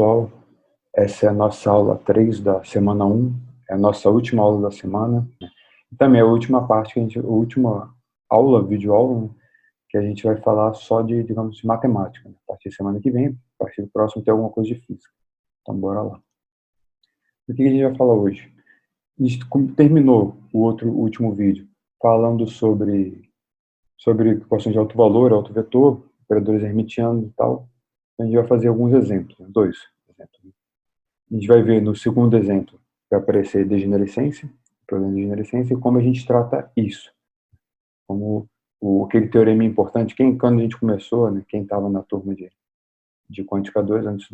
Pessoal, essa é a nossa aula 3 da semana 1, é a nossa última aula da semana, e também a última parte, a última aula, videoaula, né, que a gente vai falar só de, digamos, de matemática, né? A partir da semana que vem, a partir do próximo tem alguma coisa de física. Então, bora lá. O que a gente vai falar hoje? A gente terminou o último vídeo falando sobre equações de alto valor, alto vetor, operadores hermitianos e tal. A gente vai fazer alguns exemplos, né? Dois exemplos. A gente vai ver no segundo exemplo, vai aparecer degenerescência, problema de degenerescência, e como a gente trata isso. Como aquele teorema importante, quando a gente começou, né, quem estava na turma de Quântica 2, antes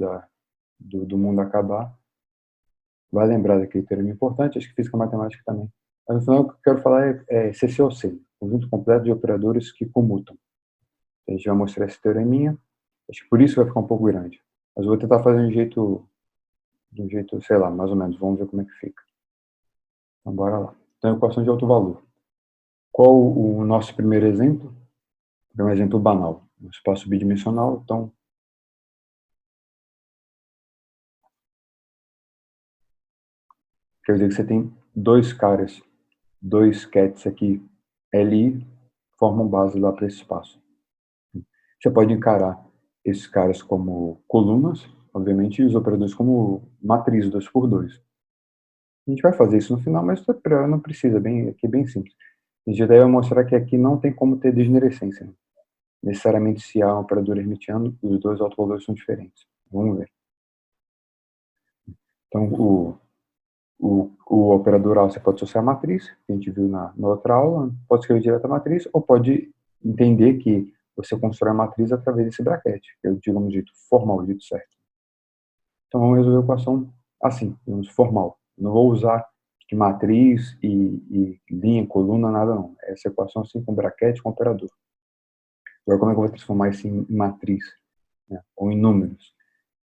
do mundo acabar, vai lembrar daquele teorema importante, acho que física matemática também. Mas no final o que eu quero falar é CC/OC, conjunto completo de operadores que comutam. A gente vai mostrar esse teoreminha, acho que por isso vai ficar um pouco grande. Mas eu vou tentar fazer de um jeito, sei lá, mais ou menos, vamos ver como é que fica. Então, bora lá. Então, equação de alto valor. Qual o nosso primeiro exemplo? É um exemplo banal. Um espaço bidimensional, então... Quer dizer que você tem dois caras, dois cats aqui, Li, formam base lá para esse espaço. Você pode encarar esses caras como colunas, obviamente, e os operadores como matriz 2 por 2. A gente vai fazer isso no final, mas não precisa, aqui é bem simples. A gente vai mostrar que aqui não tem como ter degenerescência, né? Necessariamente, se há um operador hermitiano, os dois autovalores são diferentes. Vamos ver. Então, o operador A você pode associar a matriz, que a gente viu na outra aula, pode escrever direto a matriz, ou pode entender que você constrói a matriz através desse braquete, que é o, digamos, dito formal, dito certo. Então, vamos resolver a equação assim, digamos, formal. Não vou usar de matriz e linha, coluna, nada não. Essa equação assim com braquete, com operador. Agora, como é que eu vou transformar isso em matriz, né, ou em números?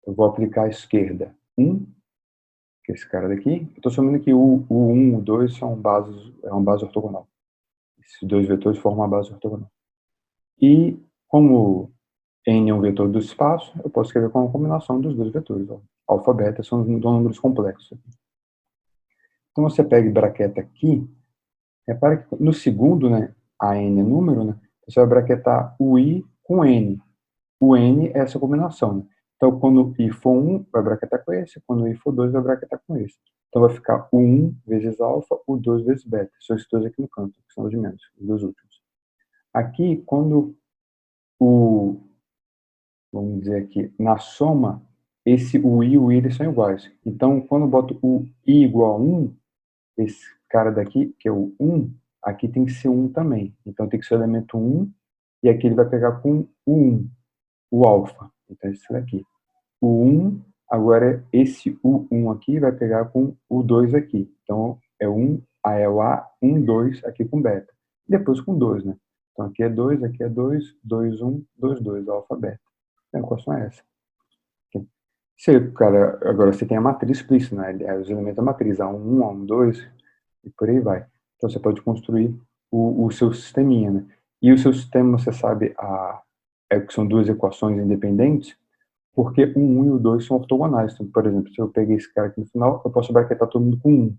Eu vou aplicar à esquerda 1, que é esse cara daqui. Eu estou chamando que o 1 e o 2 são uma base ortogonal. Esses dois vetores formam uma base ortogonal. E, como n é um vetor do espaço, eu posso escrever como uma combinação dos dois vetores. Ó. Alfa, beta são números complexos. Então, você pega e braqueta aqui. Repara que no segundo, né, a n é número, né, você vai braquetar o i com n. O n é essa combinação. Né? Então, quando i for 1, vai braquetar com esse. Quando i for 2, vai braquetar com esse. Então, vai ficar o 1 vezes alfa, o 2 vezes beta. São esses dois aqui no canto, que são os de menos, os dois últimos. Aqui, quando vamos dizer aqui, na soma, o i e o i eles são iguais. Então, quando eu boto o i igual a 1, esse cara daqui, que é o 1, aqui tem que ser 1 também. Então, tem que ser o elemento 1, e aqui ele vai pegar com o 1, o alfa. Então, esse daqui. O 1, agora esse U1 aqui vai pegar com o 2 aqui. Então, é o A, 1, 2 aqui com beta. Depois com 2, né? Então, aqui é 2, aqui é 2, 2, 1, 2, 2, alfa, beta. Então, a equação é essa. Agora você tem a matriz explícita, né? Os elementos da matriz, A1, A1, 2, e por aí vai. Então, você pode construir o seu sisteminha, né? E o seu sistema, você sabe, que são duas equações independentes, porque o 1 e o 2 são ortogonais. Então, por exemplo, se eu peguei esse cara aqui no final, eu posso braquetar todo mundo com 1.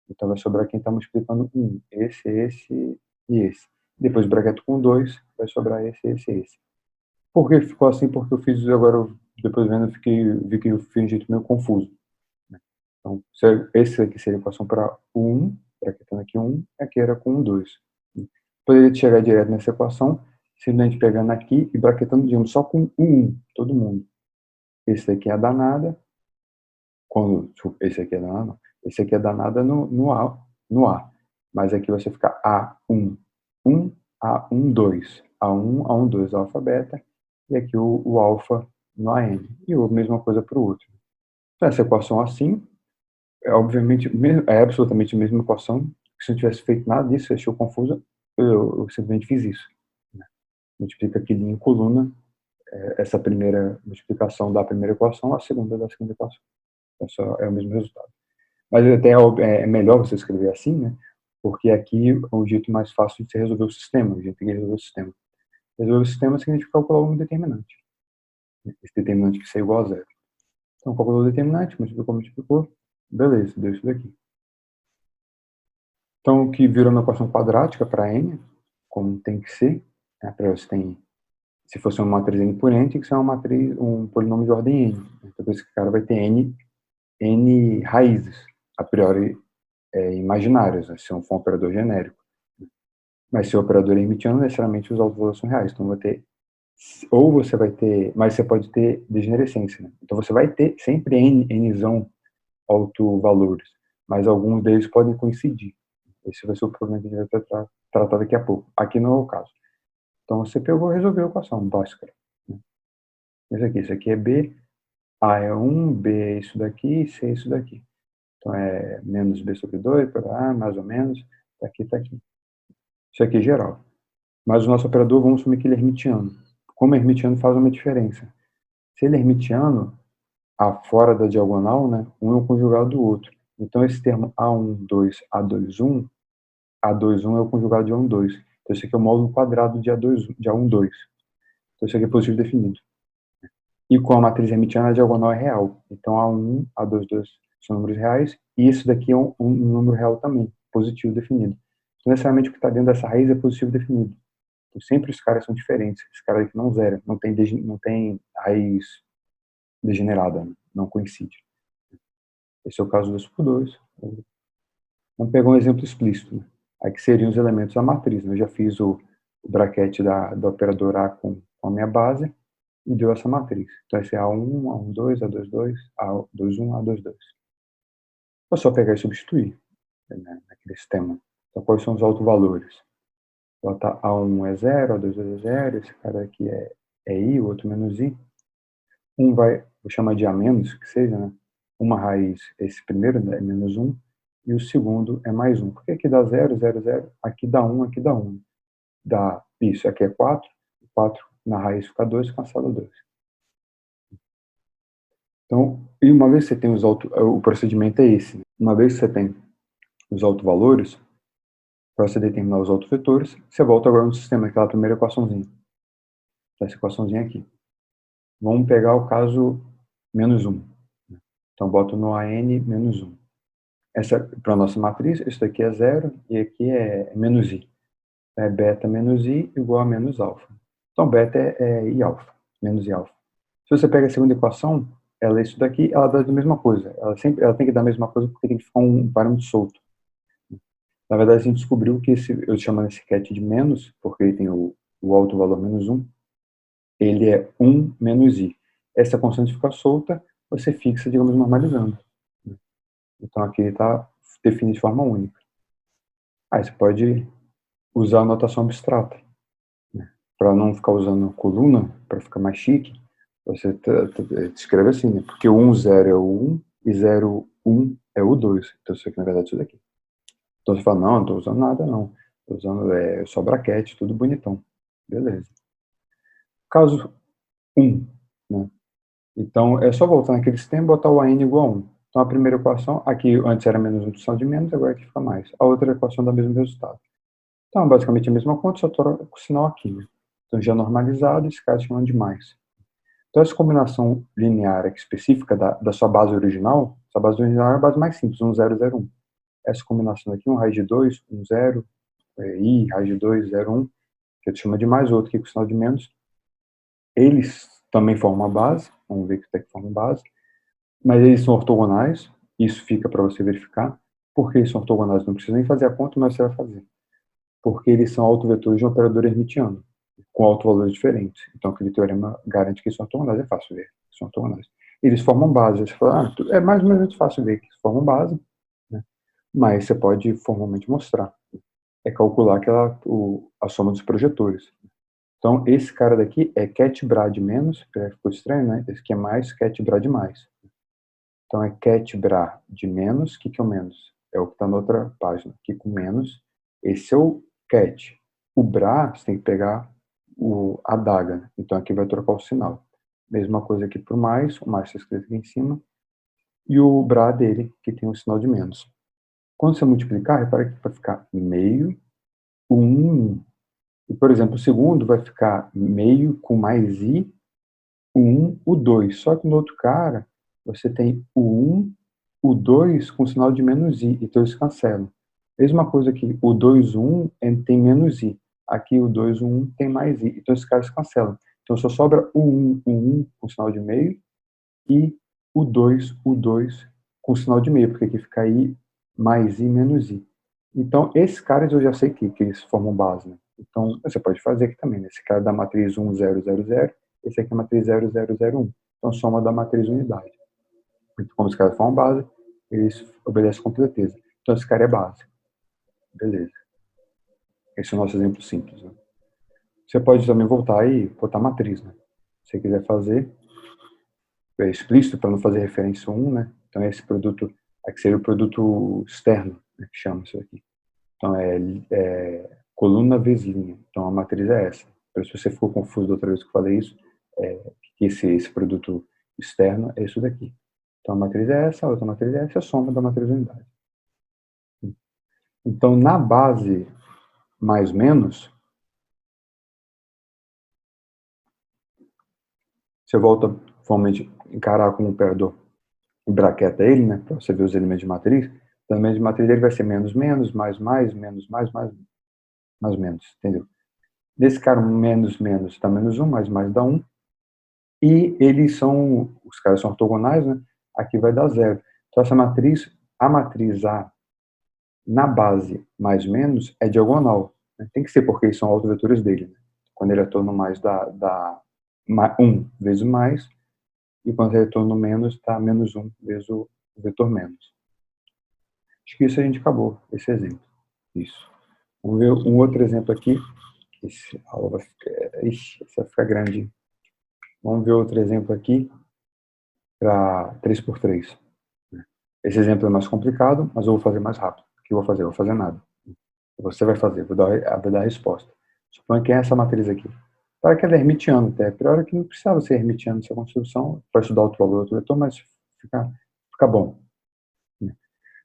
Então, vai sobrar quem está multiplicando 1. Esse e esse. Depois, braqueto com 2, vai sobrar esse. Por que ficou assim? Porque eu fiz agora, depois vendo, vi que eu fiz de um jeito meio confuso. Né? Então, esse aqui seria a equação para o 1, braquetando aqui 1, aqui era com o 2. Poderia chegar direto nessa equação, simplesmente pegando aqui e braquetando, digamos, só com o 1, todo mundo. Esse aqui é a danada, esse aqui é danada, não. Esse aqui é danada no A. Mas aqui você fica A1, 1, A1, 2. A1, A1, 2, alfa, beta. E aqui o alfa no AN. E a mesma coisa para o outro. Então, essa equação assim, obviamente, é absolutamente a mesma equação. Se eu não tivesse feito nada disso, você achou confusa, eu simplesmente fiz isso. Né? Multiplica aqui linha em coluna, essa primeira multiplicação da primeira equação, a segunda da segunda equação. É o mesmo resultado. Mas até é melhor você escrever assim, né? Porque aqui é o jeito mais fácil de você resolver o sistema. A gente tem que resolver o sistema. Resolver o sistema significa calcular um determinante. Esse determinante que é igual a zero. Então, calculou o determinante, multiplicou, beleza, deu isso daqui. Então, o que virou uma equação quadrática para n, como tem que ser, né, para você tem, se fosse uma matriz n por n, tem que ser uma matriz, um polinômio de ordem n. Então, esse cara vai ter n raízes, a priori imaginárias, né, se não for um operador genérico. Mas se o operador é hermitiano, necessariamente os autovalores são reais. Então, vai ter, ou você vai ter, mas você pode ter degenerescência, né? Então, você vai ter sempre nzão autovalores, mas alguns deles podem coincidir. Esse vai ser o problema que a gente vai tratar daqui a pouco. Aqui não é o caso. Então, você pegou e resolveu a equação básica, né? Isso aqui é B, A é 1, B é isso daqui, C é isso daqui. Então, é menos B sobre 2, para A, mais ou menos, tá aqui, tá aqui. Isso aqui é geral. Mas o nosso operador, vamos assumir que ele é hermitiano. Como é hermitiano, faz uma diferença. Se ele é hermitiano, a fora da diagonal, né, um é o conjugado do outro. Então, esse termo A12, A21, A21 é o conjugado de A12. Então, esse aqui é o módulo quadrado de A12. Então, isso aqui é positivo definido. E com a matriz hermitiana, a diagonal é real. Então, A1, A22 são números reais, e isso daqui é um número real também, positivo definido. Então, necessariamente, o que está dentro dessa raiz é positivo definido. Então, sempre os caras são diferentes. Esse cara aqui não zera, não tem raiz degenerada, né? Não coincide. Esse é o caso 2 por 2. Vamos pegar um exemplo explícito, né? Aqui seriam os elementos da matriz, né? Eu já fiz o braquete do operador A com a minha base e deu essa matriz. Então, esse é A1, A12, A22, A21, A22. É só pegar e substituir, né, naquele sistema. Então, quais são os autovalores? Bota A1 é 0, A22 é 0, esse cara aqui é I, o outro menos I. Um vou chamar de A menos, que seja, né? Uma raiz, esse primeiro, né, é menos 1, e o segundo é mais 1. Porque aqui dá 0, 0, 0, aqui dá 1, aqui dá 1. Dá isso, aqui é 4, 4 na raiz fica 2, cancela 2. Então, e uma vez que você tem o procedimento é esse. Uma vez que você tem os autovalores, para você determinar os autovetores, você volta agora no sistema, aquela primeira equaçãozinha. Essa equaçãozinha aqui. Vamos pegar o caso menos 1. Então, boto no AN menos 1. Essa, para a nossa matriz, isso daqui é 0 e aqui é menos I. É beta menos I igual a menos alfa. Então, beta é I alfa, menos I alfa. Se você pega a segunda equação, ela é isso daqui, ela dá a mesma coisa. Ela tem que dar a mesma coisa porque tem que ficar um parâmetro solto. Na verdade, a gente descobriu que eu chamo esse ket de menos, porque ele tem o alto valor menos 1, ele é 1 menos I. Essa constante fica solta, você fixa, digamos, normalizando. Então, aqui ele está definido de forma única. Aí você pode usar a notação abstrata, né? Para não ficar usando coluna, para ficar mais chique, você escreve assim, né? Porque o 1, 0 é o 1 e 0, 1 é o 2. Então, isso aqui, na verdade, é isso daqui. Então, você fala, não estou usando nada, não. Estou usando só braquete, tudo bonitão. Beleza. Caso 1, né? Então, é só voltar naquele sistema e botar o AN igual a 1. Então, a primeira equação, aqui antes era menos 1 do sinal de menos, agora aqui fica mais. A outra equação dá o mesmo resultado. Então, basicamente a mesma conta, só troca o sinal aqui, né? Então, já normalizado, esse cara chamando de mais. Então, essa combinação linear aqui específica da sua base original, essa base original é a base mais simples, 1, 0, 0, 1. Essa combinação aqui, 1 raiz de 2, 1, 0, I, raiz de 2, 0, 1, que eu te chamo de mais, outro aqui com sinal de menos, eles também formam a base, vamos ver que até que formam base, mas eles são ortogonais, isso fica para você verificar. Por que eles são ortogonais? Não precisa nem fazer a conta, mas você vai fazer. Porque eles são autovetores de um operador hermitiano, com autovalores diferentes. Então, aquele teorema garante que eles são ortogonais, é fácil ver, são ortogonais. Eles formam base, você fala, é mais ou menos fácil ver que eles formam base, né? Mas você pode formalmente mostrar. É calcular a soma dos projetores. Então, esse cara daqui é ket bra de menos, ficou estranho, né? Esse aqui é mais ket bra de mais. Então, é ket bra de menos. O que é o menos? É o que está na outra página. Aqui com menos. Esse é o ket. O bra, você tem que pegar a adaga, né? Então, aqui vai trocar o sinal. Mesma coisa aqui para o mais está escrito aqui em cima. E o bra dele, que tem o sinal de menos. Quando você multiplicar, repara que vai ficar meio, 1. E, por exemplo, o segundo vai ficar meio com mais i, o 1, o 2. Só que no outro cara, você tem o 1, o 2 com sinal de menos i, então eles cancelam. Mesma coisa aqui, o 2, 1 tem menos i. Aqui o 2, 1 tem mais i, então esses caras cancelam. Então só sobra o 1 com sinal de meio e o 2 com sinal de meio, porque aqui fica i mais i menos i. Então esses caras eu já sei que eles formam base, né? Então você pode fazer aqui também, né? Esse cara da matriz 1, 0, 0, 0, esse aqui é a matriz 0, 0, 0, 1. Então soma da matriz unidade. Então, como os caras formam base, eles obedecem com completeza. Então esse cara é base. Beleza. Esse é o nosso exemplo simples, né? Você pode também voltar e botar matriz, né? Se você quiser fazer, é explícito para não fazer referência a 1, né? Então esse produto, aqui seria o produto externo, né, que chama isso aqui. Então é coluna vezes linha. Então a matriz é essa. Para se você ficou confuso da outra vez que eu falei isso, que esse produto externo é isso daqui. Então a matriz é essa, a outra matriz é essa, a soma da matriz unidade. Então na base mais menos, você volta formalmente encarar como um operador e braqueta ele, né, para você ver os elementos de matriz. Então, o elemento de matriz dele vai ser menos, menos, mais, menos, mais, menos, entendeu? Nesse cara, menos, menos dá menos 1, mais dá 1. E eles são, os caras são ortogonais, né? Aqui vai dar 0. Então, essa matriz, a matriz A na base mais menos é diagonal. Né? Tem que ser porque eles são autovetores dele. Né? Quando ele retorna mais dá 1 vezes o mais, e quando ele retorna menos, dá menos 1 vezes o vetor menos. Acho que isso a gente acabou, esse exemplo. Isso. Vamos ver um outro exemplo aqui. Esse aula vai ficar, ixi, vai ficar grande. Vamos ver outro exemplo aqui para 3x3. Esse exemplo é mais complicado, mas eu vou fazer mais rápido. O que eu vou fazer? Eu vou fazer nada. Você vai fazer, vou dar a resposta. Suponha que é essa matriz aqui. Para que ela é hermitiana, até. Por hora que não precisava ser hermitiana nessa construção, para estudar outro valor, outro vetor, mas fica bom.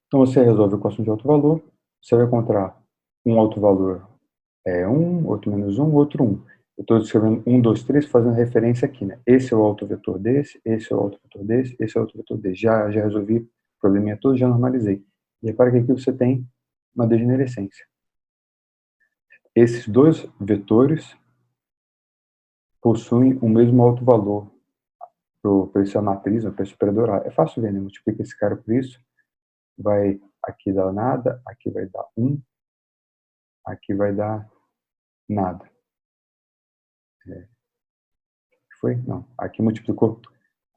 Então você resolve a equação de alto valor, você vai encontrar um alto valor 1, outro menos 1, outro 1. Eu estou escrevendo 1, 2, 3, fazendo referência aqui, né? Esse é o autovetor desse, esse é o autovetor desse, esse é o autovetor desse. Já resolvi o probleminha todo, já normalizei. E repara que aqui você tem uma degenerescência. Esses dois vetores possuem o mesmo alto valor para essa matriz, para esse operador A. É fácil ver, né? Multiplica esse cara por isso, vai aqui dar nada, aqui vai dar 1, aqui vai dar nada. Foi? Não. Aqui multiplicou.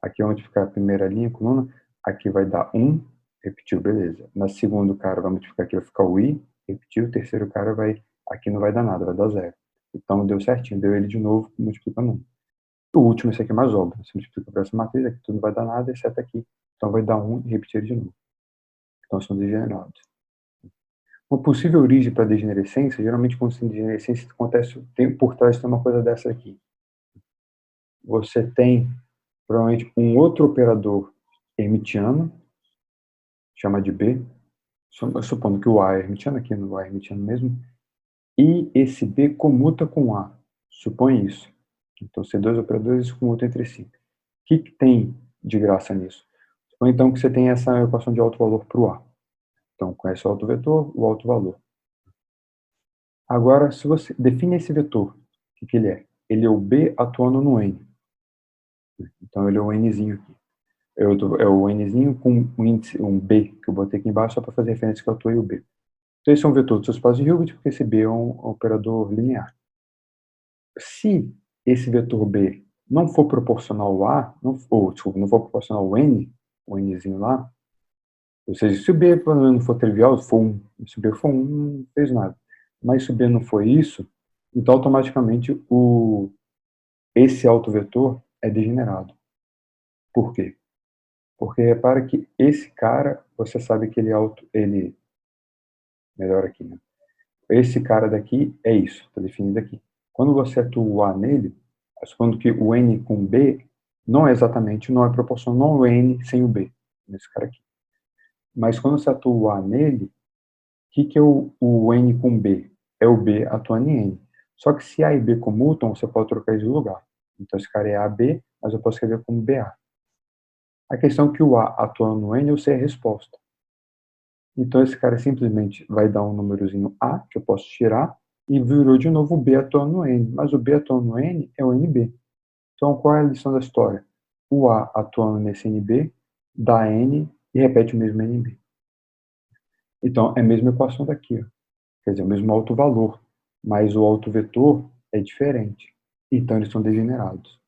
Aqui vai multiplicar a primeira linha, coluna. Aqui vai dar 1, repetiu, beleza. Na segundo cara vai multiplicar aqui, vai ficar o i, repetiu. O terceiro cara vai, aqui não vai dar nada, vai dar 0. Então deu certinho, deu ele de novo, multiplicando 1. O último, esse aqui é mais óbvio. Você multiplica por essa matriz, aqui tudo não vai dar nada, exceto aqui. Então vai dar 1 e repetir ele de novo. Então são degenerados. Uma possível origem para degenerescência, geralmente quando tem degenerescência, acontece, por trás tem uma coisa dessa aqui. Você tem provavelmente um outro operador hermitiano, chama de B, supondo que o A é hermitiano, aqui no A é hermitiano mesmo, e esse B comuta com A, supõe isso. Então, se dois operadores comutam entre si. O que tem de graça nisso? Ou então que você tem essa equação de alto valor para o A. Então, conhece o alto vetor, o alto valor. Agora, se você define esse vetor, o que ele é? Ele é o B atuando no N. Então, ele é o Nzinho aqui. É o Nzinho com um índice, um B, que eu botei aqui embaixo só para fazer referência que eu atuei o B. Então, esse é um vetor do seu espaço de Hilbert, porque esse B é um operador linear. Se esse vetor B não for proporcional ao A, não for proporcional ao N, o Nzinho lá, ou seja, se o B não for trivial, for 1, se o B for 1, não fez nada. Mas se o B não for isso, então automaticamente esse autovetor é degenerado. Por quê? Porque repara que esse cara, você sabe que ele melhor aqui, né? Esse cara daqui é isso, está definido aqui. Quando você atua nele, supondo que o N com B não é proporcional ao N sem o B, nesse cara aqui. Mas quando você atua nele, o que é o N com B? É o B atuando em N. Só que se A e B comutam, você pode trocar de lugar. Então esse cara é AB, mas eu posso escrever como BA. A questão é que o A atuando no N, eu sei a resposta. Então esse cara simplesmente vai dar um númerozinho A, que eu posso tirar, e virou de novo o B atuando no N. Mas o B atuando no N é o NB. Então qual é a lição da história? O A atuando nesse NB dá N e repete o mesmo NB. Então é a mesma equação daqui, ó. Quer dizer, o mesmo autovalor, mas o autovetor é diferente. Então eles são degenerados.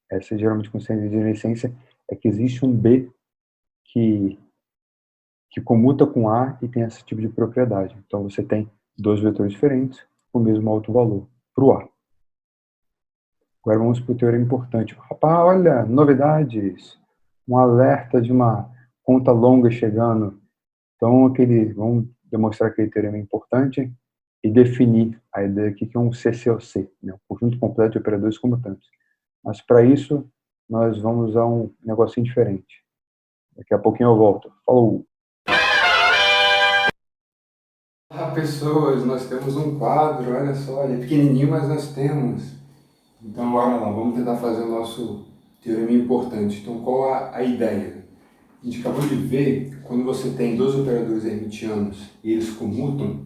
Essa geralmente quando você tem degenerescência é que existe um B que comuta com A e tem esse tipo de propriedade. Então você tem dois vetores diferentes com o mesmo autovalor para o A. Agora vamos para o teorema importante. Rapaz, olha, novidades! Um alerta de uma conta longa chegando. Então vamos demonstrar aquele teorema importante e definir a ideia aqui que é um CCOC, né? Um conjunto completo de operadores comutantes. Mas para isso, nós vamos usar um negocinho diferente. Daqui a pouquinho eu volto. Falou! Olá pessoas, nós temos um quadro, olha só, ele é pequenininho, mas nós temos. Então bora lá, vamos tentar fazer o nosso teorema importante. Então qual a ideia? A gente acabou de ver, quando você tem dois operadores hermitianos e eles comutam,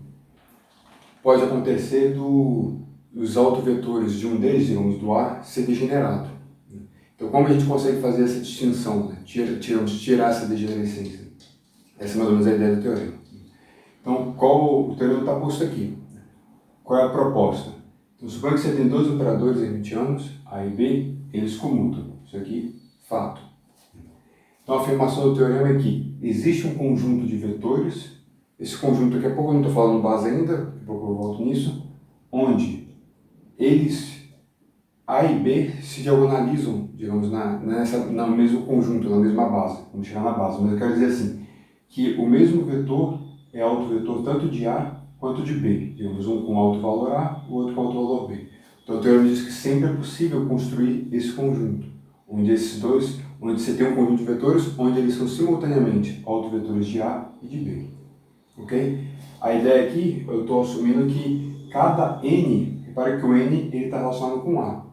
pode acontecer dos autovetores de um deles, digamos, do A, ser degenerado. Então como a gente consegue fazer essa distinção, né? Tirar essa degenerescência? Essa é mais ou menos a ideia do teorema. Então, o teorema está posto aqui. Qual é a proposta? Então, suponha que você tem dois operadores hermitianos, A e B, eles comutam. Isso aqui, fato. Então, a afirmação do teorema é que existe um conjunto de vetores, esse conjunto, daqui a pouco eu não estou falando base ainda, daqui a pouco eu volto nisso, onde eles, A e B, se diagonalizam, digamos, no mesmo conjunto, na mesma base. Vamos chegar na base, mas eu quero dizer assim, que o mesmo vetor é autovetor tanto de A quanto de B. Digamos, um com alto valor A, o outro com alto valor B. Então o teorema diz que sempre é possível construir esse conjunto, onde você tem um conjunto de vetores, onde eles são simultaneamente autovetores de A e de B. Ok? A ideia aqui, eu estou assumindo que cada N, repare que o N está relacionado com A.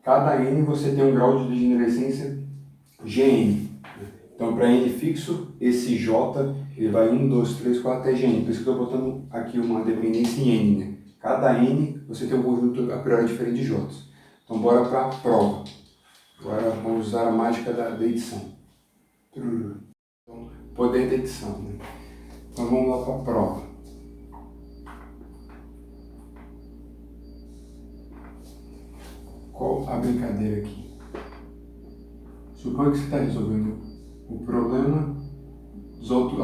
Cada N você tem um grau de degenerescência Gn. Então, para N fixo, esse J ele vai 1, 2, 3, 4 até Gn. Por isso que eu estou botando aqui uma dependência em N. Né? Cada N você tem um conjunto a priori diferente de J. Então, bora para a prova. Agora vamos usar a mágica da edição. Então, poder da edição. Né? Então, vamos lá para a prova. Qual a brincadeira aqui? Suponha que você está resolvendo o problema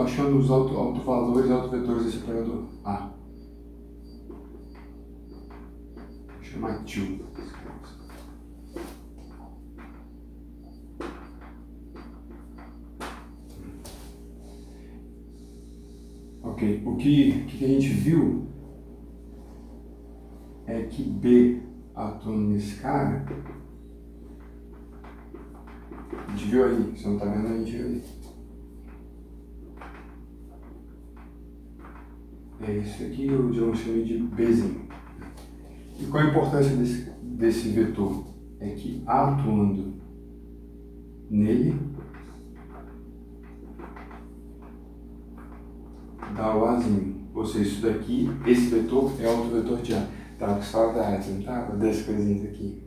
achando os autovalores e autovetores desse operador A. Vou chamar tio. Ok, o que a gente viu é que B atuando nesse cara, a gente viu ali, você não está vendo, a gente viu ali. É isso aqui, eu chamei de Bzinho. E qual a importância desse vetor? É que A atuando nele dá o Azinho. Ou seja, isso daqui, esse vetor é autovetor de A. Tá com saudade, não tá? Das coisinhas aqui.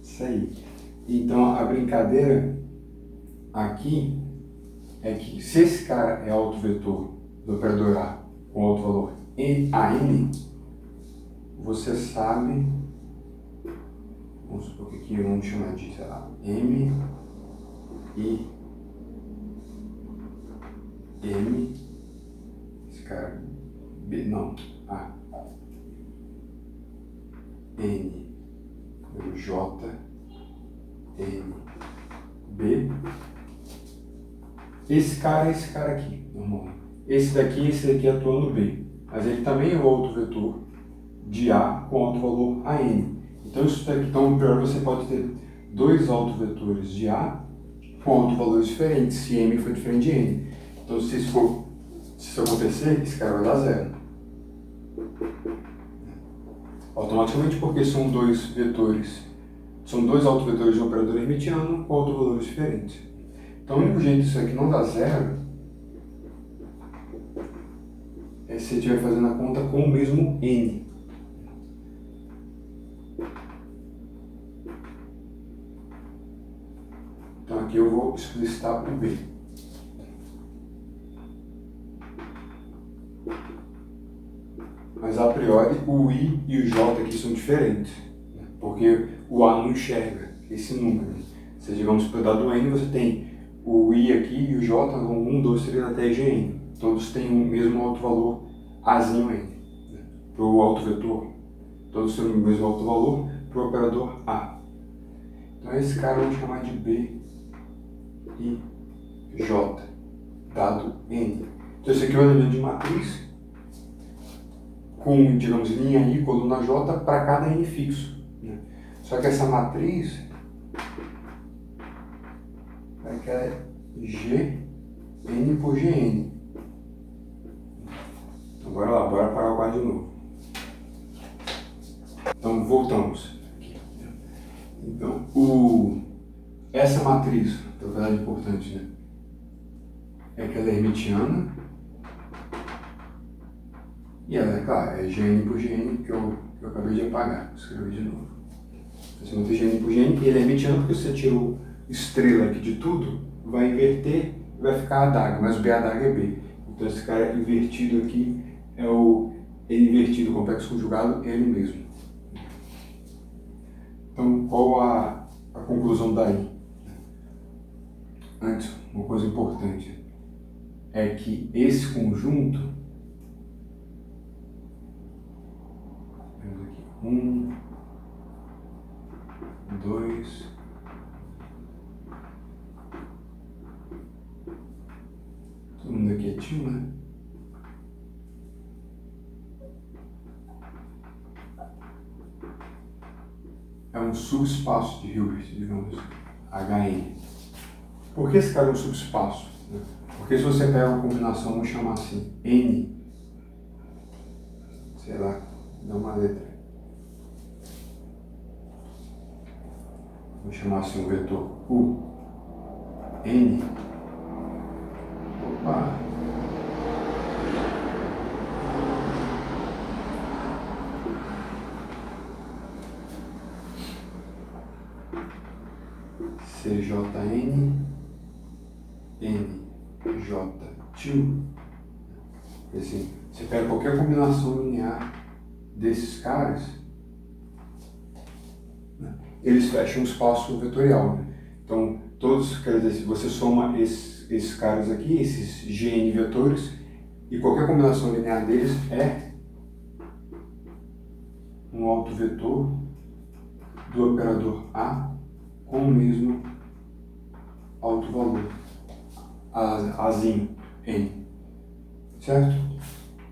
Isso aí. Então a brincadeira aqui é que se esse cara é autovetor do operador A com alto valor AN, você sabe, vamos supor que aqui vamos chamar de, sei lá, M e M, esse cara, B, não, A, N, J, N, B, esse cara é esse cara aqui, normal. Esse daqui atuando B, mas ele também é outro vetor de A com alto valor AN. Então isso daqui, então pior você pode ter dois autovetores de A com autovalores diferentes, se M for diferente de N. Então se isso acontecer, esse cara vai dar zero. Automaticamente, porque são dois vetores, são dois autovetores de um operador hermitiano com autovalores diferentes. Então o único jeito disso aqui não dar zero é se você estiver fazendo a conta com o mesmo n. Então aqui eu vou explicitar o b. Mas a priori o i e o j aqui são diferentes, porque o a não enxerga esse número. Se digamos para o dado n, você tem o i aqui e o j, 1, 2, 3 até gn. Todos têm o mesmo autovalor azinho n. Para o autovetor, todos têm o mesmo autovalor para o operador a. Então esse cara vamos chamar de b e j, dado n. Então esse aqui é o elemento de matriz com, digamos, linha i, coluna j para cada n fixo. Só que essa matriz é g n por gn. Então, bora lá, bora parar o quadro de novo. Então voltamos aqui. Então essa matriz, propriedade importante, né? É que ela é hermitiana. E ela, é claro, é gn por gn que eu acabei de apagar. Vou escrever de novo. Você não tem gn por gn, ele é hermitiano porque você tirou estrela aqui de tudo, vai inverter e vai ficar a adaga, mas o b adaga é b. Então esse cara invertido aqui é o n invertido, complexo conjugado, é ele mesmo. Então qual a conclusão daí? Antes, uma coisa importante é que esse conjunto, temos aqui 1, 2, todo mundo aqui é tio, né? É um subespaço de Hilbert, digamos, HN. Por que esse cara é um subespaço? Porque se você pega uma combinação, vamos chamar assim, N, sei lá, dá uma letra. Vou chamar assim um vetor U, N, opa, CJN, NJ2. Assim, você pega qualquer combinação linear desses caras, né, eles fecham um espaço vetorial. Né? Então, todos, quer dizer, se você soma esses caras aqui, esses GN vetores, e qualquer combinação linear deles é um autovetor do operador A com o mesmo autovalor, Azinho, N. Certo?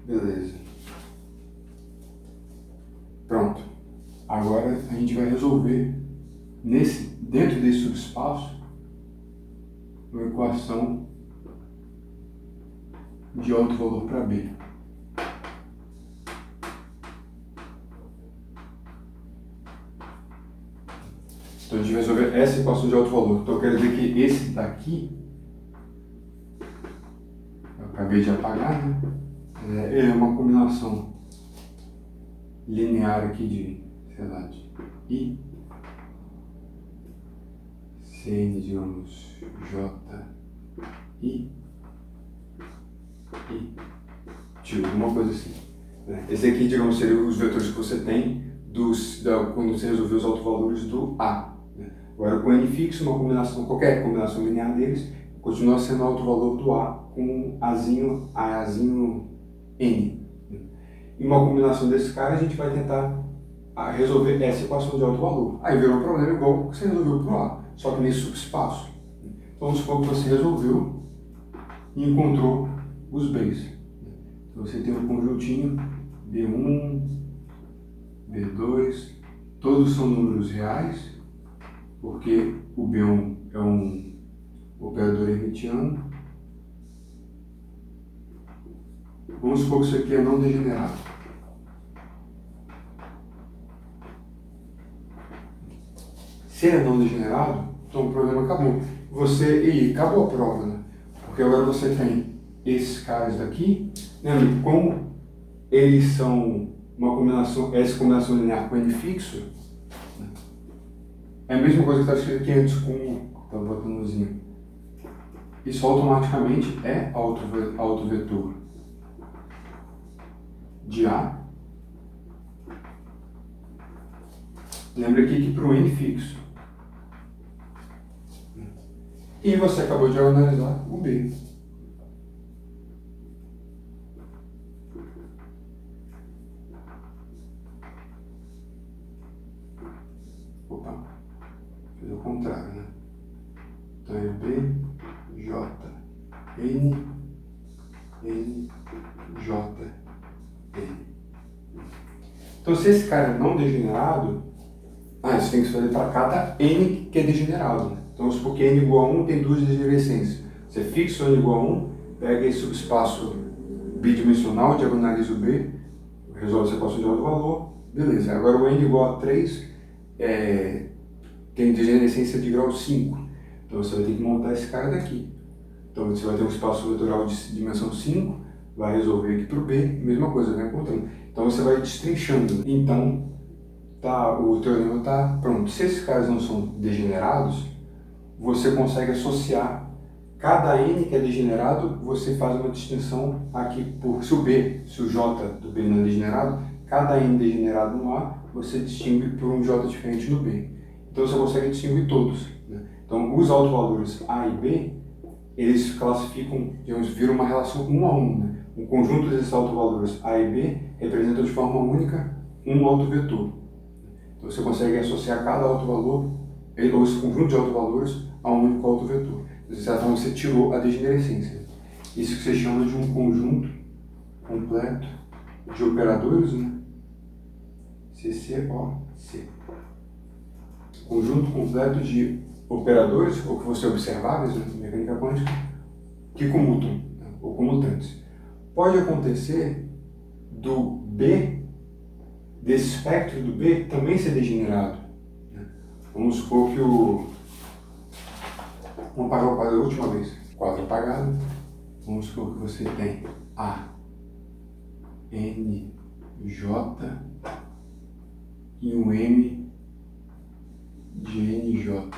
Beleza. Pronto. Agora a gente vai resolver dentro desse subespaço uma equação de autovalor para B. Então a gente vai resolver essa equação de autovalor. Então quer dizer que esse daqui, eu acabei de apagar, né? Ele é uma combinação linear aqui de, sei lá, de I, CN, digamos, J, I, tio, alguma coisa assim. Esse aqui, digamos, seriam os vetores que você tem quando você resolveu os autovalores do A. Agora, com N fixo, uma combinação, qualquer combinação linear deles, continua sendo o autovalor do A com Azinho N. E uma combinação desses caras, a gente vai tentar resolver essa equação de autovalor. Aí virou um problema igual que você resolveu para o A, só que nesse subespaço. Então, vamos supor que você resolveu e encontrou os Bs. Então, você tem um conjuntinho B1, B2, todos são números reais, porque o B1 é um operador hermitiano. Vamos supor que isso aqui é não degenerado. Se é não degenerado, então o problema acabou. E acabou a prova, né? Porque agora você tem esses caras daqui, lembra que como eles são uma combinação, essa combinação linear com n fixo, né? É a mesma coisa que está escrito aqui antes com tá botando nozinho. Isso automaticamente é autovetor de A. Lembra aqui que para o n fixo. E você acabou de analisar o B. Opa, fiz o contrário, né? Então é B, J, N, N, J, N. Então se esse cara é não degenerado, você tem que fazer para cada N que é degenerado, né? Então, se porque N igual a 1 tem duas degenerescências. Você fixa o N igual a 1, pega esse subespaço bidimensional, diagonaliza o B, resolve essa equação de alto valor, beleza. Agora o N igual a 3 tem degenerescência de grau 5. Então você vai ter que montar esse cara daqui. Então você vai ter um espaço vetoral de dimensão 5, vai resolver aqui para o B, mesma coisa, vai encontrando. Então você vai destrinchando. Então, o teorema está pronto. Se esses caras não são degenerados, você consegue associar cada N que é degenerado, você faz uma distinção aqui por se o J do B não é degenerado, cada N degenerado no A, você distingue por um J diferente no B. Então você consegue distinguir todos, né? Então os autovalores A e B, eles classificam, viram uma relação 1 a 1, né? Um conjunto desses autovalores A e B representa de forma única um autovetor. Então você consegue associar cada autovalor, ou esse conjunto de autovalores, a um único autovetor. De certa forma, você tirou a degenerescência. Isso que você chama de um conjunto completo de operadores, né? CCOC. Conjunto completo de operadores, ou que você observáveis, né, na mecânica quântica, que comutam, né, ou comutantes. Pode acontecer do B, desse espectro do B, também ser degenerado, né? Vamos supor que vamos apagar o quadro da última vez. Quadro apagado. Vamos supor que você tem A, N, J e um M de NJ.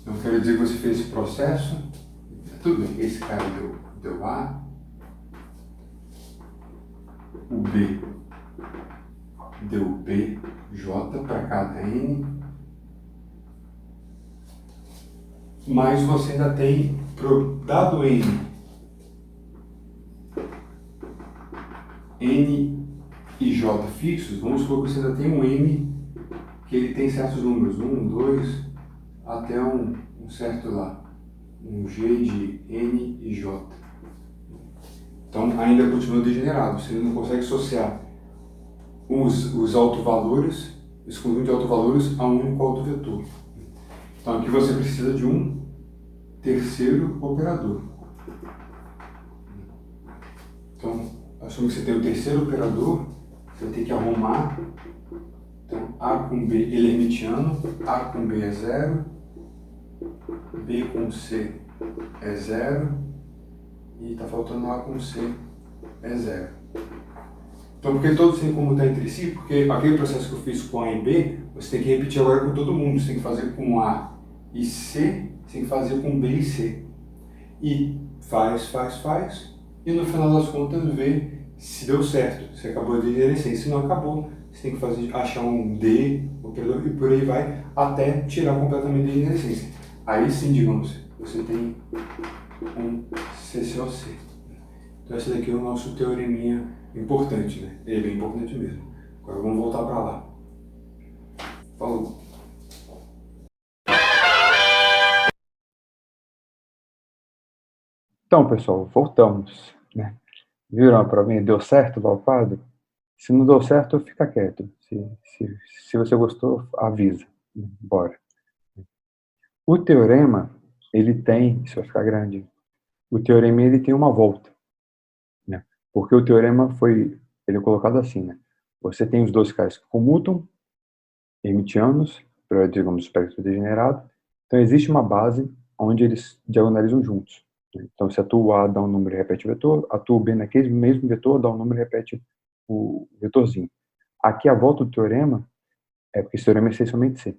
Então quero dizer que você fez esse processo. Tudo bem, esse cara deu A, o B deu B, J para cada N, mas você ainda tem, dado N e J fixos, vamos supor que você ainda tem um M que ele tem certos números, 1, 2, até um certo lá, um G de N e J. Então ainda continua degenerado, você não consegue associar os autovalores, esse conjunto de autovalores, a um único autovetor. Então aqui você precisa de um terceiro operador. Então, assume que você tem o terceiro operador, você vai ter que arrumar. Então, A com B, ele é hermitiano, A com B é 0, B com C é 0, e está faltando A com C é 0. Então, por que todos têm como estar entre si? Porque aquele processo que eu fiz com A e B, você tem que repetir agora com todo mundo. Você tem que fazer com A e C, você tem que fazer com B e C. E faz, e no final das contas vê se deu certo, se acabou a degenerescência. Se não acabou, você tem que achar um D, operador, e por aí vai, até tirar completamente a degenerescência. Aí sim, digamos, você tem um CCOC. Então esse daqui é o nosso teoreminha importante, né? Ele é bem importante mesmo. Agora vamos voltar para lá. Falou! Então, pessoal, voltamos, né? Viram a provinha? Deu certo lá o quadro? Se não deu certo, fica quieto. Se você gostou, avisa. Bora. O teorema, ele tem, isso vai ficar grande, o teorema ele tem uma volta, né? Porque o teorema ele é colocado assim, né? Você tem os dois caras que comutam, hermitianos, para, digamos, espectro degenerado. Então, existe uma base onde eles diagonalizam juntos. Então, se a tua A dá um número e repete o vetor, a tua B naquele mesmo vetor dá um número e repete o vetorzinho. Aqui, a volta do teorema, porque esse teorema é essencialmente C,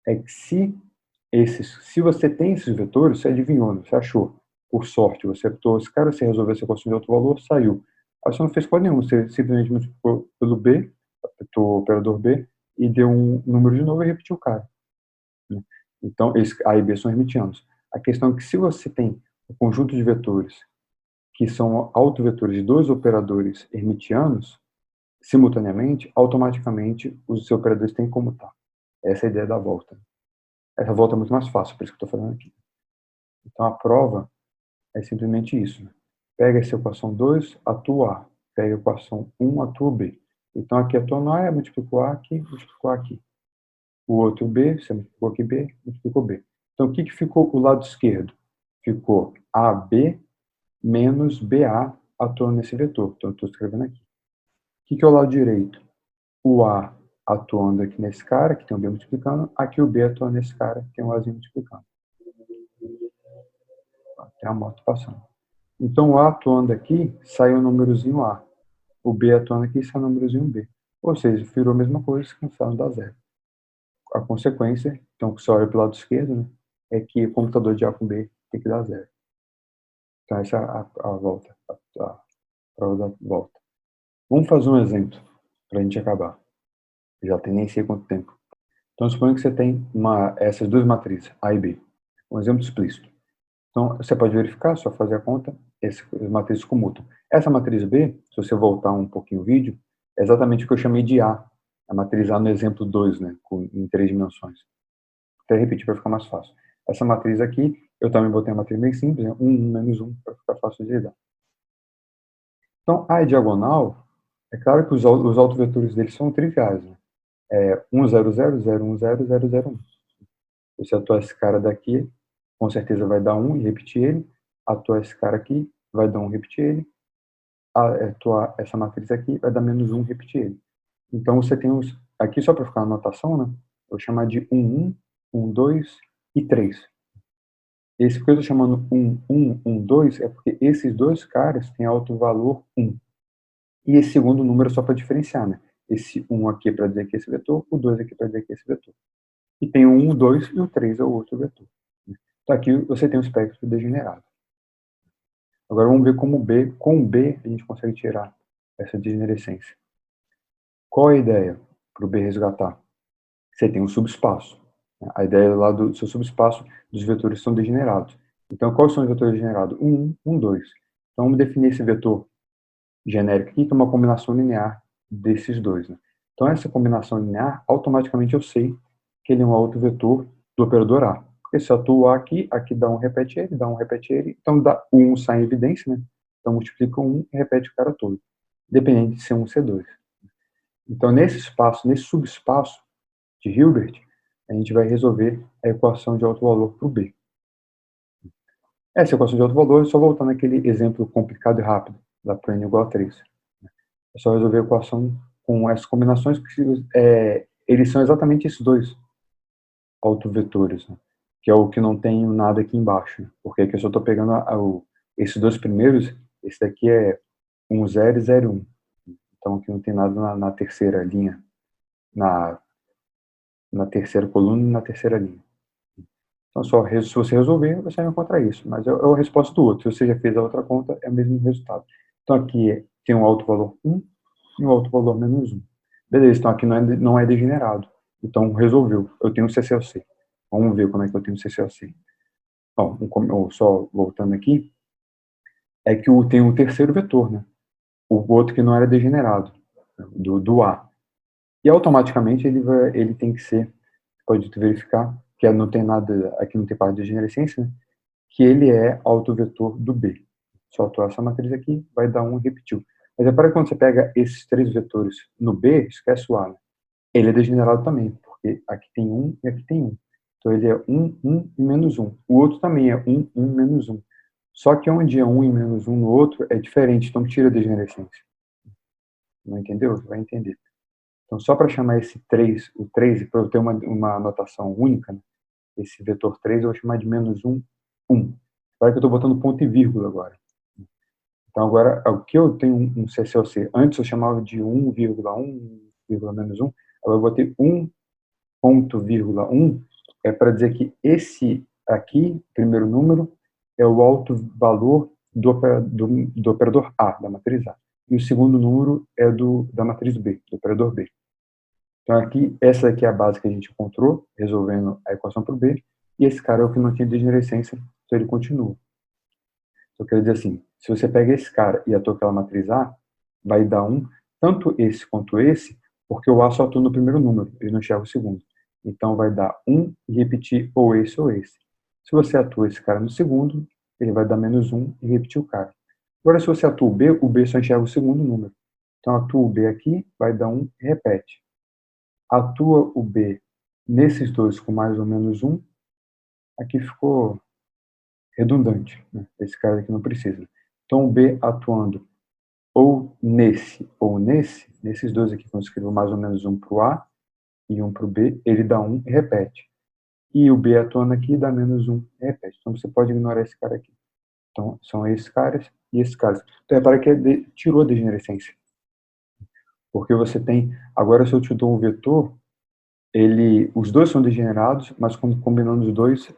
é que se você tem esses vetores, você adivinhou, você achou, por sorte, você apertou esse cara, você resolveu essa equação de outro valor, saiu. Aí você não fez coisa nenhuma, você simplesmente multiplicou pelo B, apertou o operador B, e deu um número de novo e repetiu o cara. Então, A e B são hermitianos. A questão é que se você tem um conjunto de vetores que são autovetores de dois operadores hermitianos, simultaneamente, automaticamente, os seus operadores têm que comutar. Essa é a ideia da volta. Essa volta é muito mais fácil, por isso que eu estou falando aqui. Então, a prova é simplesmente isso. Pega essa equação 2, atua A. Pega a equação 1, atua B. Então, aqui atua A, é multiplicou A aqui, multiplicou A aqui. O outro B, você multiplicou aqui B, multiplicou B. Então, o que ficou o lado esquerdo? Ficou AB menos BA atuando nesse vetor. Então, eu estou escrevendo aqui. O que é o lado direito? O A atuando aqui nesse cara, que tem um B multiplicando. Aqui o B atuando nesse cara, que tem um Azinho multiplicando. Tem a moto passando. Então, o A atuando aqui, sai o númerozinho A. O B atuando aqui, sai o númerozinho B. Ou seja, virou a mesma coisa, cansado da zero. A consequência, então, se você olha para o lado esquerdo, né, é que o computador de A com B tem que dar zero. Então, essa é a volta, a prova da volta. Vamos fazer um exemplo, para a gente acabar. Já tem nem sei quanto tempo. Então, suponha que você tem essas duas matrizes, A e B. Um exemplo explícito. Então, você pode verificar, só fazer a conta, as matrizes comutam. Essa matriz B, se você voltar um pouquinho o vídeo, é exatamente o que eu chamei de A. A matriz A no exemplo 2, né, em 3 dimensões. Vou repetir para ficar mais fácil. Essa matriz aqui, eu também botei uma matriz bem simples, né, 1, 1, menos 1, para ficar fácil de lidar. Então, A é diagonal, é claro que os autovetores deles são triviais, né? 1, 0, 0, 0, 1, 0, 0, 0, 1. Você atuar esse cara daqui, com certeza vai dar 1 e repetir ele. Atuar esse cara aqui, vai dar 1 e repetir ele. Atuar essa matriz aqui, vai dar menos 1 e repetir ele. Então, você tem os... Aqui, só para ficar na notação, né? Eu vou chamar de 1, 1, 1, 2 e 3. Esse que eu estou chamando 1, 1, 1, 2 é porque esses dois caras têm alto valor 1. E esse segundo número só para diferenciar, né? Esse 1 aqui é para dizer que é esse vetor, o 2 aqui é para dizer que é esse vetor. E tem o 1, o 2 e o 3 é o outro vetor. Então aqui você tem o espectro degenerado. Agora vamos ver como com o B a gente consegue tirar essa degenerescência. Qual é a ideia para o B resgatar? Você tem um subespaço. A ideia lá do seu subespaço dos vetores são degenerados. Então quais são os vetores degenerados? 1, 1, 2. Então vamos definir esse vetor genérico aqui, que é uma combinação linear desses dois. Né? Então, essa combinação linear, automaticamente eu sei que ele é um autovetor do operador A. Porque se eu atuo A aqui, aqui dá um, repete ele, dá um, repete ele, então dá, o 1 sai em evidência, né? Então multiplica o 1 e repete o cara todo, independente de ser 1 ou C2. Então, nesse espaço, nesse subespaço de Hilbert, a gente vai resolver a equação de alto valor para o B. Essa equação de alto valor, só voltando àquele exemplo complicado e rápido, da para n igual a 3. É só resolver a equação com essas combinações, que eles são exatamente esses dois autovetores, né? Que é o que não tem nada aqui embaixo. Né? Porque aqui eu só estou pegando esses dois primeiros, esse daqui é 1, 0 e 0, 1. Então aqui não tem nada na terceira linha, na terceira coluna e na terceira linha. Então, se você resolver, você vai encontrar isso. Mas é a resposta do outro. Se você já fez a outra conta, é o mesmo resultado. Então, aqui tem um alto valor 1 e um alto valor menos 1. Beleza, então aqui não é degenerado. Então, resolveu. Eu tenho um CCLC. Vamos ver como é que eu tenho um CCLC. Bom, só voltando aqui, é que tem o terceiro vetor, né? O outro que não era degenerado, do A. E automaticamente ele tem que ser, pode verificar, que não tem nada, aqui não tem parte de degenerescência, né? Que ele é autovetor do B. Só atuar essa matriz aqui, vai dar 1 e repetiu. Mas repara que quando você pega esses três vetores no B, esquece o A, né? Ele é degenerado também, porque aqui tem 1 e aqui tem 1. Então ele é 1, 1 e menos 1. O outro também é 1, 1, menos 1. Só que onde é 1 e menos 1 no outro é diferente, então tira a degenerescência. Não entendeu? Você vai entender. Então, só para chamar esse 3, o 3, para eu ter uma notação única, né? esse vetor 3 eu vou chamar de menos 1, 1. Agora que eu estou botando ponto e vírgula agora. Então, agora, o que eu tenho um CCOC, antes eu chamava de 1,1, menos 1, agora eu botei 1 ponto, vírgula 1, é para dizer que esse aqui, primeiro número, é o alto valor do operador A, da matriz A. E o segundo número é da matriz B, do operador B. Então, aqui, essa aqui é a base que a gente encontrou, resolvendo a equação para o B, e esse cara é o que não tinha degenerescência, então ele continua. Então, quer dizer assim, se você pega esse cara e atua aquela matriz A, vai dar 1, tanto esse quanto esse, porque o A só atua no primeiro número, ele não enxerga o segundo. Então, vai dar 1 e repetir ou esse ou esse. Se você atua esse cara no segundo, ele vai dar menos 1 e repetir o cara. Agora, se você atua o B só enxerga o segundo número. Então, atua o B aqui, vai dar 1 e repete. Atua o B nesses dois com mais ou menos 1, aqui ficou redundante, né? Esse cara aqui não precisa. Então, o B atuando ou nesses dois aqui, quando eu escrevo mais ou menos um para o A e um para o B, ele dá 1 e repete. E o B atuando aqui dá menos 1 e repete. Então, você pode ignorar esse cara aqui. Então, são esses caras e esses caras. Então, repara que tirou a degenerescência. Porque você tem, agora se eu te dou um vetor, os dois são degenerados, mas combinando os dois,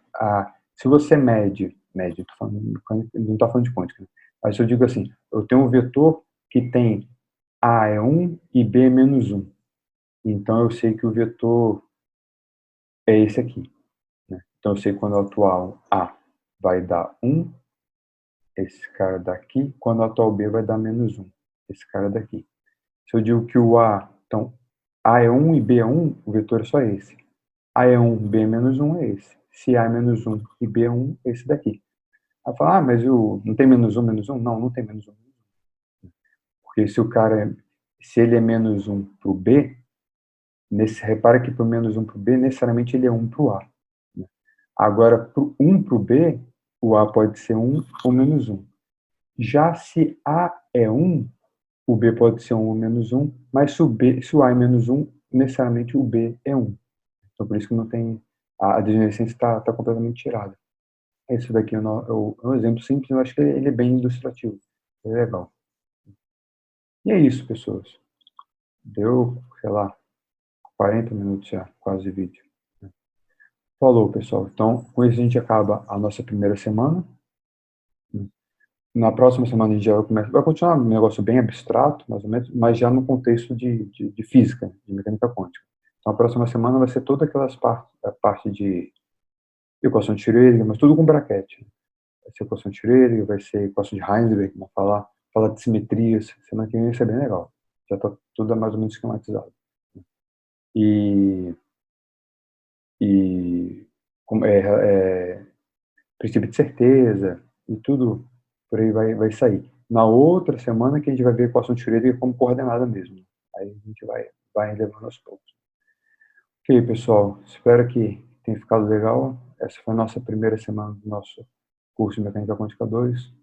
se você mede, não estou falando de quântica, né? Mas se eu digo assim, eu tenho um vetor que tem A é 1 e B é menos 1. Então eu sei que o vetor é esse aqui, né? Então eu sei que quando eu atuar o A vai dar 1, esse cara daqui, quando eu atuar o B vai dar menos 1, esse cara daqui. Se eu digo que o A, então A é 1 e B é 1, o vetor é só esse. A é 1, B é menos 1 é esse. Se A é menos 1 e B é 1, é esse daqui. Aí fala, mas não tem menos 1, menos 1? Não, não tem menos 1. Porque se ele é menos 1 para o B, repara que para o menos 1 para o B, necessariamente ele é 1 para o A. Né? Agora, para o 1 para o B, o A pode ser 1 ou menos 1. Já se A é 1, o B pode ser 1 ou menos 1, mas se o A é menos 1, necessariamente o B é 1. Então, por isso que não tem, a degenerescência está completamente tirada. Esse daqui é um exemplo simples, eu acho que ele é bem ilustrativo. É legal. E é isso, pessoas. Deu, sei lá, 40 minutos já, quase de vídeo. Falou, pessoal. Então, com isso a gente acaba a nossa primeira semana. Na próxima semana a gente já vai continuar um negócio bem abstrato, mais ou menos, mas já no contexto de física, de mecânica quântica. Então, a próxima semana vai ser todas aquelas partes, a parte de equação de Schrödinger, mas tudo com braquete. Vai ser equação de Schrödinger, vai ser equação de Heisenberg, vamos falar de simetrias. Semana que vem vai ser bem legal. Já está tudo mais ou menos esquematizado. E como princípio de certeza e tudo por aí vai sair. Na outra semana que a gente vai ver equação de Schrödinger como coordenada mesmo. Aí a gente vai levando aos poucos. Ok, pessoal. Espero que tenha ficado legal. Essa foi a nossa primeira semana do nosso curso de Mecânica Quântica 2.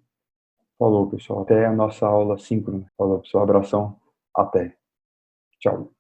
Falou, pessoal. Até a nossa aula síncrona. Falou, pessoal. Abração. Até. Tchau.